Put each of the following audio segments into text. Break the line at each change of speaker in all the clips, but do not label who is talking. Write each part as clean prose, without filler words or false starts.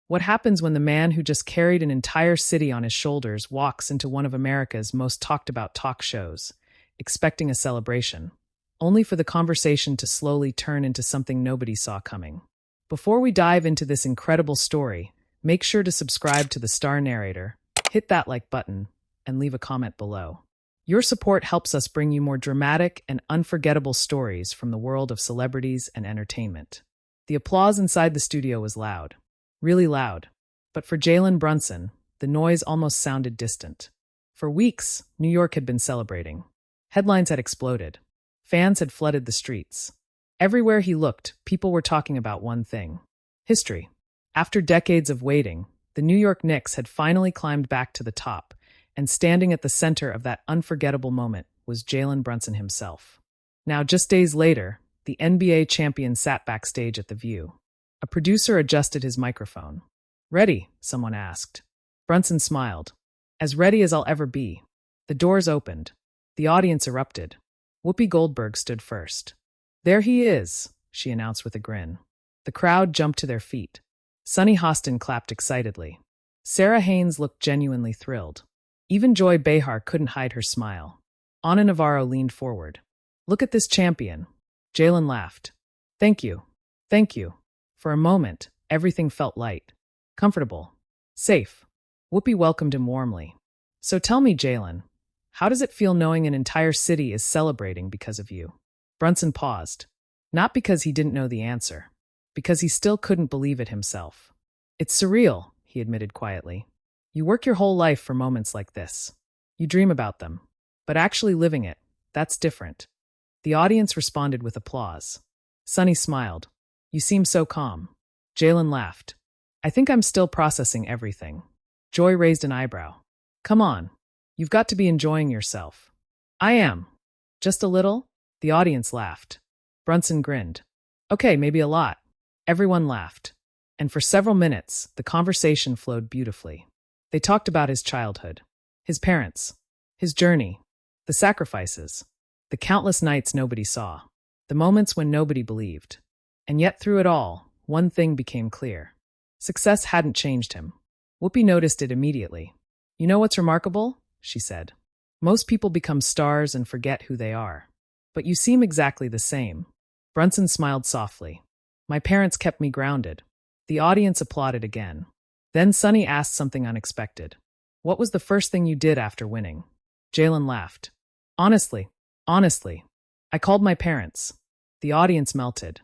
What happens when the man who just carried an entire city on his shoulders walks into one of America's most talked about talk shows, expecting a celebration, only for the conversation to slowly turn into something nobody saw coming? Before we dive into this incredible story, make sure to subscribe to the Star Narrator, hit that like button, and leave a comment below. Your support helps us bring you more dramatic and unforgettable stories from the world of celebrities and entertainment. The applause inside the studio was loud, really loud. But for Jalen Brunson, the noise almost sounded distant. For weeks, New York had been celebrating. Headlines had exploded. Fans had flooded the streets. Everywhere he looked, people were talking about one thing: history. After decades of waiting, the New York Knicks had finally climbed back to the top, and standing at the center of that unforgettable moment was Jalen Brunson himself. Now, just days later, the NBA champion sat backstage at The View. A producer adjusted his microphone. "Ready?" someone asked. Brunson smiled. "As ready as I'll ever be." The doors opened. The audience erupted. Whoopi Goldberg stood first. "There he is," she announced with a grin. The crowd jumped to their feet. Sunny Hostin clapped excitedly. Sarah Haynes looked genuinely thrilled. Even Joy Behar couldn't hide her smile. Ana Navarro leaned forward. "Look at this champion." Jalen laughed. "Thank you. Thank you." For a moment, everything felt light, comfortable, safe. Whoopi welcomed him warmly. "So tell me, Jalen, how does it feel knowing an entire city is celebrating because of you?" Brunson paused. Not because he didn't know the answer, because he still couldn't believe it himself. "It's surreal," he admitted quietly. "You work your whole life for moments like this. You dream about them. But actually living it, that's different." The audience responded with applause. Sunny smiled. "You seem so calm." Jalen laughed. "I think I'm still processing everything." Joy raised an eyebrow. "Come on. You've got to be enjoying yourself." "I am. Just a little?" The audience laughed. Brunson grinned. "Okay, maybe a lot." Everyone laughed. And for several minutes, the conversation flowed beautifully. They talked about his childhood, his parents, his journey, the sacrifices, the countless nights nobody saw, the moments when nobody believed. And yet through it all, one thing became clear. Success hadn't changed him. Whoopi noticed it immediately. "You know what's remarkable?" she said. "Most people become stars and forget who they are. But you seem exactly the same." Brunson smiled softly. "My parents kept me grounded." The audience applauded again. Then Sunny asked something unexpected. "What was the first thing you did after winning?" Jalen laughed. Honestly, I called my parents." The audience melted.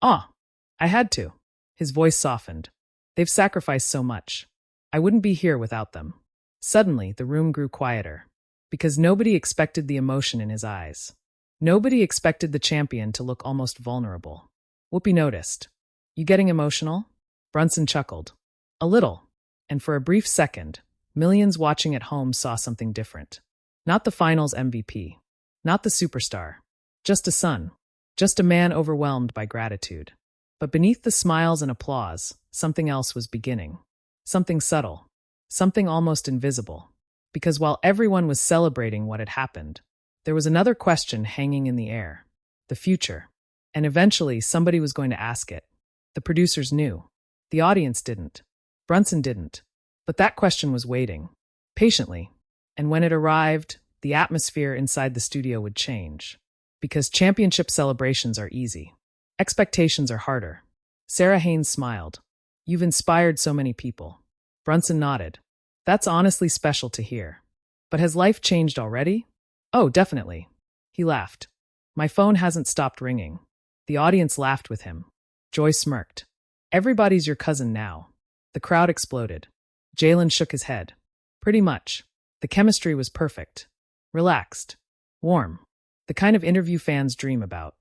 "Ah, I had to." His voice softened. "They've sacrificed so much. I wouldn't be here without them." Suddenly, the room grew quieter, because nobody expected the emotion in his eyes. Nobody expected the champion to look almost vulnerable. Whoopi noticed. "You getting emotional?" Brunson chuckled. "A little." And for a brief second, millions watching at home saw something different. Not the finals MVP. Not the superstar. Just a son. Just a man overwhelmed by gratitude. But beneath the smiles and applause, something else was beginning. Something subtle. Something almost invisible. Because while everyone was celebrating what had happened, there was another question hanging in the air. The future. And eventually, somebody was going to ask it. The producers knew. The audience didn't. Brunson didn't. But that question was waiting. Patiently. And when it arrived, the atmosphere inside the studio would change. Because championship celebrations are easy. Expectations are harder. Sarah Haynes smiled. "You've inspired so many people." Brunson nodded. "That's honestly special to hear. But has life changed already?" "Oh, definitely." He laughed. "My phone hasn't stopped ringing." The audience laughed with him. Joy smirked. "Everybody's your cousin now." The crowd exploded. Jalen shook his head. "Pretty much." The chemistry was perfect. Relaxed. Warm. The kind of interview fans dream about.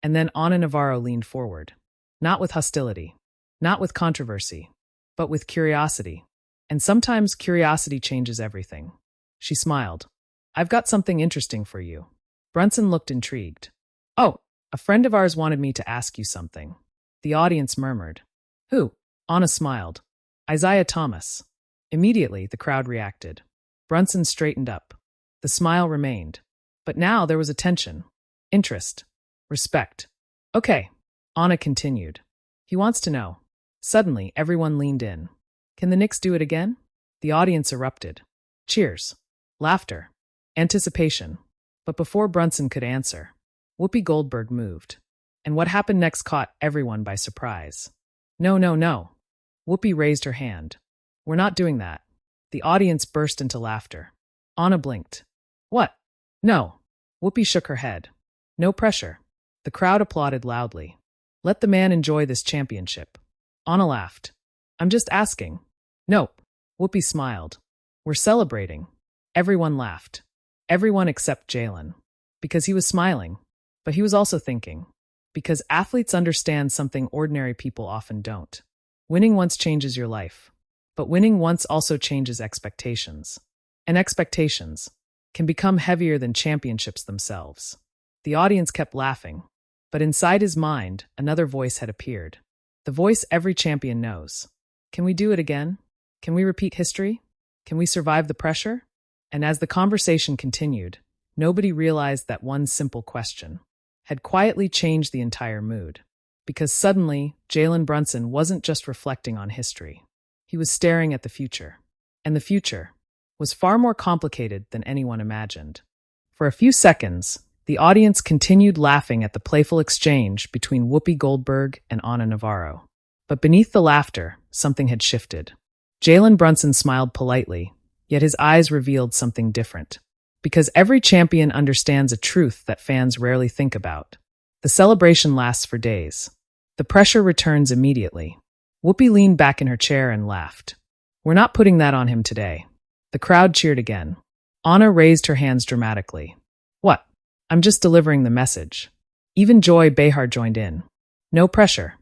And then Ana Navarro leaned forward. Not with hostility. Not with controversy. But with curiosity. And sometimes curiosity changes everything. She smiled. "I've got something interesting for you." Brunson looked intrigued. "Oh, a friend of ours wanted me to ask you something." The audience murmured. "Who?" Ana smiled. "Isaiah Thomas." Immediately, the crowd reacted. Brunson straightened up. The smile remained. But now there was attention, interest, respect. "Okay," Ana continued. "He wants to know." Suddenly, everyone leaned in. Can the Knicks do it again? The audience erupted. Cheers. Laughter. Anticipation. But before Brunson could answer, Whoopi Goldberg moved. And what happened next caught everyone by surprise. No, no, no. Whoopi raised her hand. We're not doing that. The audience burst into laughter. Ana blinked. What? No. Whoopi shook her head. No pressure. The crowd applauded loudly. Let the man enjoy this championship. Ana laughed. I'm just asking. Nope. Whoopi smiled. We're celebrating. Everyone laughed. Everyone except Jalen. Because he was smiling. But he was also thinking. Because athletes understand something ordinary people often don't. Winning once changes your life. But winning once also changes expectations. And expectations can become heavier than championships themselves. The audience kept laughing. But inside his mind, another voice had appeared. The voice every champion knows. Can we do it again? Can we repeat history? Can we survive the pressure? And as the conversation continued, nobody realized that one simple question had quietly changed the entire mood. Because suddenly, Jalen Brunson wasn't just reflecting on history. He was staring at the future. And the future was far more complicated than anyone imagined. For a few seconds, the audience continued laughing at the playful exchange between Whoopi Goldberg and Ana Navarro. But beneath the laughter, something had shifted. Jalen Brunson smiled politely, yet his eyes revealed something different. Because every champion understands a truth that fans rarely think about. The celebration lasts for days. The pressure returns immediately. Whoopi leaned back in her chair and laughed. We're not putting that on him today. The crowd cheered again. Ana raised her hands dramatically. What? I'm just delivering the message. Even Joy Behar joined in. No pressure.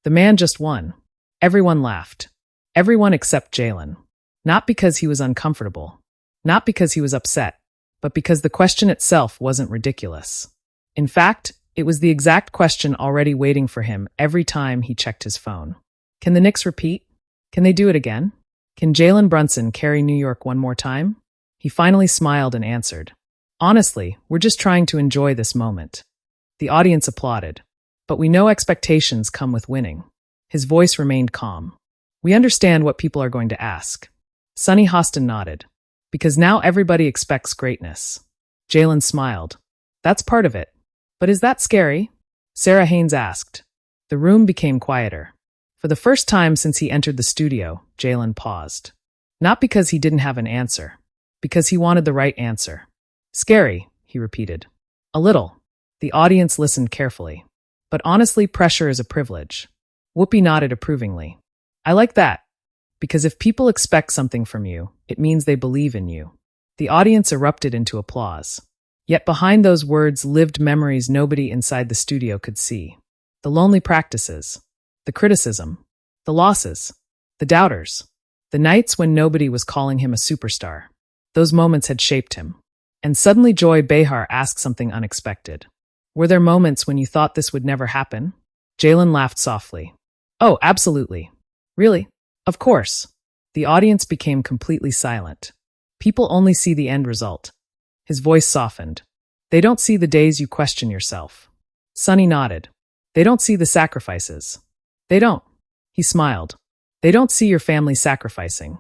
The man just won. Everyone laughed. Everyone except Jalen. Not because he was uncomfortable. Not because he was upset. But because the question itself wasn't ridiculous. In fact, it was the exact question already waiting for him every time he checked his phone. Can the Knicks repeat? Can they do it again? Can Jalen Brunson carry New York one more time? He finally smiled and answered. Honestly, we're just trying to enjoy this moment. The audience applauded. But we know expectations come with winning. His voice remained calm. We understand what people are going to ask. Sonny Hostin nodded. Because now everybody expects greatness. Jalen smiled. That's part of it. But is that scary? Sarah Haynes asked. The room became quieter. For the first time since he entered the studio, Jalen paused. Not because he didn't have an answer. Because he wanted the right answer. Scary, he repeated. A little. The audience listened carefully. But honestly, pressure is a privilege. Whoopi nodded approvingly. I like that. Because if people expect something from you, it means they believe in you. The audience erupted into applause. Yet behind those words lived memories nobody inside the studio could see. The lonely practices. The criticism. The losses. The doubters. The nights when nobody was calling him a superstar. Those moments had shaped him. And suddenly Joy Behar asked something unexpected. Were there moments when you thought this would never happen? Jalen laughed softly. Oh, absolutely. Really? Of course. The audience became completely silent. People only see the end result. His voice softened. They don't see the days you question yourself. Sonny nodded. They don't see the sacrifices. They don't. He smiled. They don't see your family sacrificing.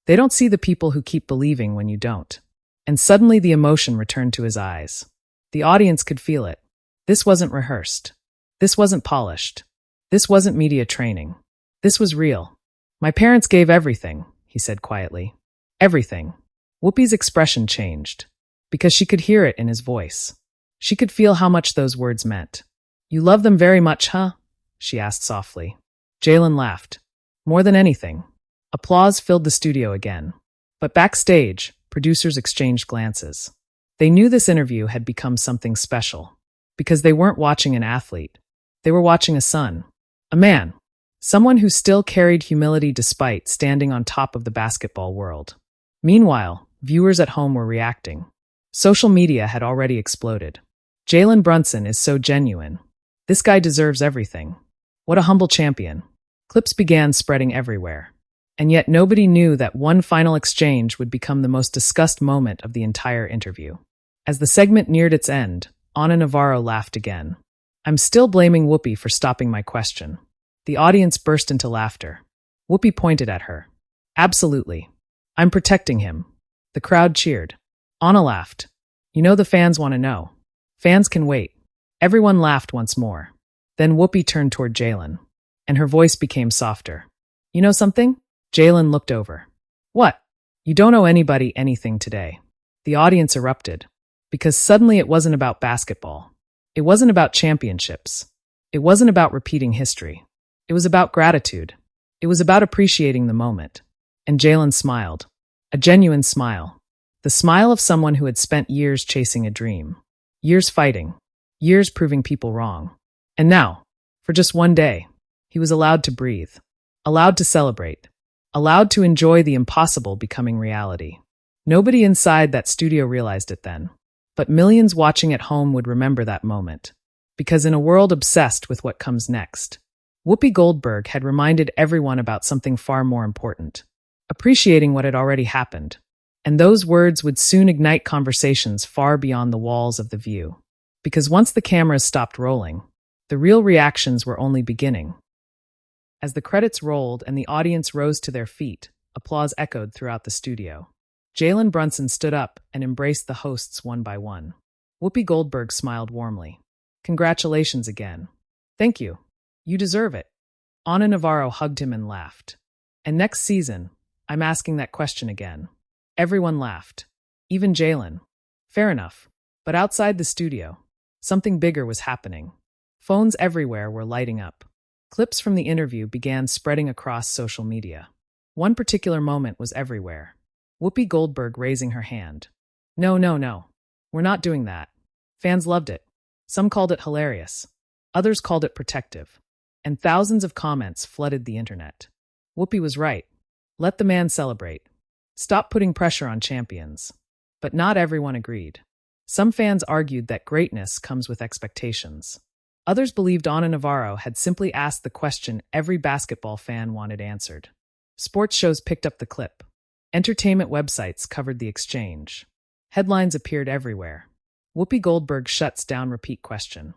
They don't see the people who keep believing when you don't. And suddenly the emotion returned to his eyes. The audience could feel it. This wasn't rehearsed. This wasn't polished. This wasn't media training. This was real. My parents gave everything, he said quietly. Everything. Whoopi's expression changed. Because she could hear it in his voice. She could feel how much those words meant. You love them very much, huh? She asked softly. Jalen laughed. More than anything. Applause filled the studio again. But backstage, producers exchanged glances. They knew this interview had become something special. Because they weren't watching an athlete. They were watching a son. A man. Someone who still carried humility despite standing on top of the basketball world. Meanwhile, viewers at home were reacting. Social media had already exploded. Jalen Brunson is so genuine. This guy deserves everything. What a humble champion. Clips began spreading everywhere. And yet nobody knew that one final exchange would become the most discussed moment of the entire interview. As the segment neared its end, Ana Navarro laughed again. I'm still blaming Whoopi for stopping my question. The audience burst into laughter. Whoopi pointed at her. Absolutely. I'm protecting him. The crowd cheered. Ana laughed. You know the fans want to know. Fans can wait. Everyone laughed once more. Then Whoopi turned toward Jalen, and her voice became softer. You know something? Jalen looked over. What? You don't owe anybody anything today. The audience erupted, because suddenly it wasn't about basketball. It wasn't about championships. It wasn't about repeating history. It was about gratitude. It was about appreciating the moment. And Jalen smiled. A genuine smile. The smile of someone who had spent years chasing a dream. Years fighting. Years proving people wrong. And now, for just one day, he was allowed to breathe. Allowed to celebrate. Allowed to enjoy the impossible becoming reality. Nobody inside that studio realized it then. But millions watching at home would remember that moment. Because in a world obsessed with what comes next, Whoopi Goldberg had reminded everyone about something far more important. Appreciating what had already happened. And those words would soon ignite conversations far beyond the walls of The View. Because once the cameras stopped rolling, the real reactions were only beginning. As the credits rolled and the audience rose to their feet, applause echoed throughout the studio. Jalen Brunson stood up and embraced the hosts one by one. Whoopi Goldberg smiled warmly. Congratulations again. Thank you. You deserve it. Ana Navarro hugged him and laughed. And next season, I'm asking that question again. Everyone laughed. Even Jalen. Fair enough. But outside the studio, something bigger was happening. Phones everywhere were lighting up. Clips from the interview began spreading across social media. One particular moment was everywhere. Whoopi Goldberg raising her hand. No. We're not doing that. Fans loved it. Some called it hilarious. Others called it protective. And thousands of comments flooded the internet. Whoopi was right. Let the man celebrate. Stop putting pressure on champions. But not everyone agreed. Some fans argued that greatness comes with expectations. Others believed Ana Navarro had simply asked the question every basketball fan wanted answered. Sports shows picked up the clip. Entertainment websites covered the exchange. Headlines appeared everywhere. Whoopi Goldberg shuts down repeat question.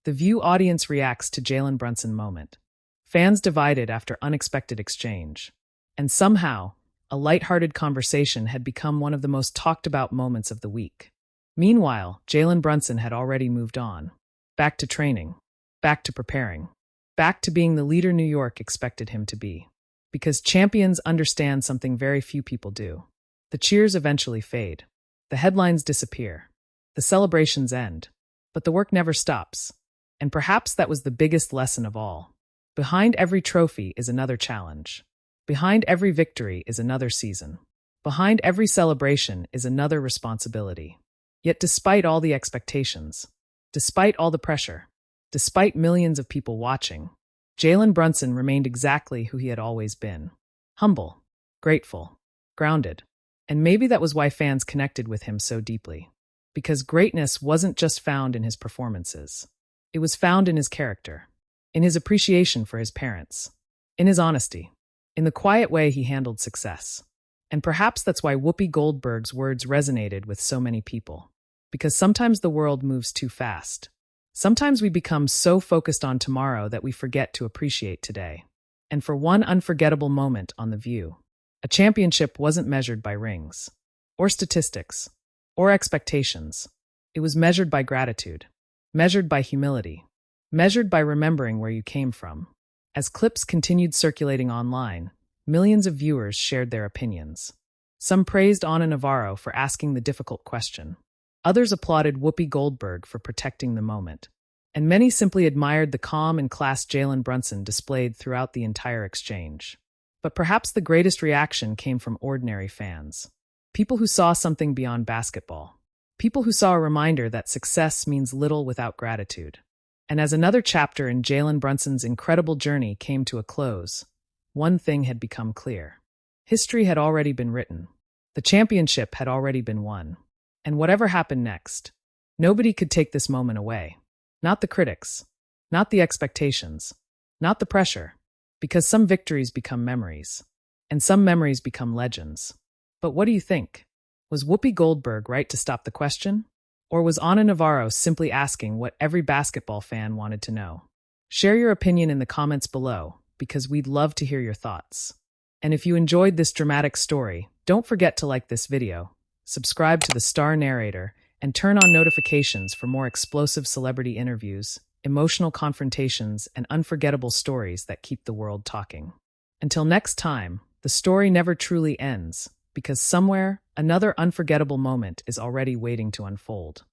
The View audience reacts to Jalen Brunson moment. Fans divided after unexpected exchange. And somehow, a lighthearted conversation had become one of the most talked about moments of the week. Meanwhile, Jalen Brunson had already moved on. Back to training. Back to preparing. Back to being the leader New York expected him to be. Because champions understand something very few people do. The cheers eventually fade. The headlines disappear. The celebrations end. But the work never stops. And perhaps that was the biggest lesson of all. Behind every trophy is another challenge. Behind every victory is another season. Behind every celebration is another responsibility. Yet despite all the expectations, despite all the pressure, despite millions of people watching, Jalen Brunson remained exactly who he had always been. Humble, grateful, grounded. And maybe that was why fans connected with him so deeply. Because greatness wasn't just found in his performances. It was found in his character, in his appreciation for his parents, in his honesty, in the quiet way he handled success. And perhaps that's why Whoopi Goldberg's words resonated with so many people. Because sometimes the world moves too fast. Sometimes we become so focused on tomorrow that we forget to appreciate today. And for one unforgettable moment on The View, a championship wasn't measured by rings, or statistics, or expectations. It was measured by gratitude, measured by humility, measured by remembering where you came from. As clips continued circulating online, millions of viewers shared their opinions. Some praised Ana Navarro for asking the difficult question. Others applauded Whoopi Goldberg for protecting the moment. And many simply admired the calm and class Jalen Brunson displayed throughout the entire exchange. But perhaps the greatest reaction came from ordinary fans. People who saw something beyond basketball. People who saw a reminder that success means little without gratitude. And as another chapter in Jalen Brunson's incredible journey came to a close, one thing had become clear. History had already been written. The championship had already been won. And whatever happened next, nobody could take this moment away. Not the critics. Not the expectations. Not the pressure. Because some victories become memories. And some memories become legends. But what do you think? Was Whoopi Goldberg right to stop the question? Or was Ana Navarro simply asking what every basketball fan wanted to know? Share your opinion in the comments below, because we'd love to hear your thoughts. And if you enjoyed this dramatic story, don't forget to like this video, subscribe to the Star Narrator, and turn on notifications for more explosive celebrity interviews, emotional confrontations, and unforgettable stories that keep the world talking. Until next time, the story never truly ends, because somewhere, another unforgettable moment is already waiting to unfold.